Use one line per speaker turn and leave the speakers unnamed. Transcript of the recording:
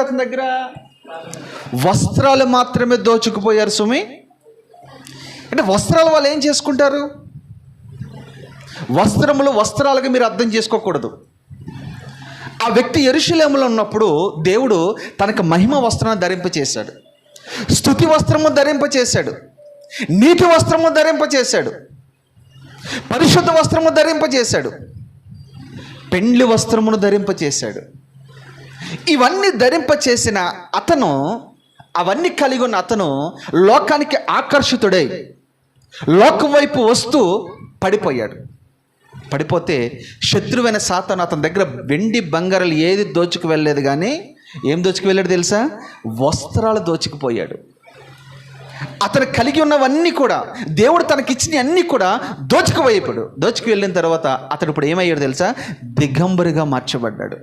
అతని దగ్గర వస్త్రాలు మాత్రమే దోచుకుపోయారు సుమి. అంటే వస్త్రాలు వాళ్ళు ఏం చేసుకుంటారు? వస్త్రాలుగా మీరు అర్థం చేసుకోకూడదు. ఆ వ్యక్తి యెరూషలేములో ఉన్నప్పుడు దేవుడు తనకు మహిమ వస్త్రాన్ని ధరింపచేశాడు, స్తుతి వస్త్రము ధరింపచేశాడు, నీతి వస్త్రము ధరింపచేశాడు, పరిశుద్ధ వస్త్రము ధరింపచేశాడు, పెండ్లి వస్త్రమును ధరింపచేశాడు. ఇవన్నీ ధరింపచేసిన అతను, అవన్నీ కలిగి ఉన్న అతను లోకానికి ఆకర్షితుడై లోకం వైపు వస్తూ పడిపోతే శత్రువైన సాతాను అతని దగ్గర వెండి బంగారాలు ఏది దోచుకు వెళ్ళలేదు, కానీ ఏం దోచుకు వెళ్ళాడు తెలుసా? వస్త్రాలు దోచుకుపోయాడు. అతను కలిగి ఉన్నవన్నీ కూడా, దేవుడు తనకిచ్చిన అన్నీ కూడా దోచుకు వెళ్ళిన తర్వాత అతడు ఇప్పుడు ఏమయ్యాడు తెలుసా? దిగంబరిగా మార్చబడ్డాడు.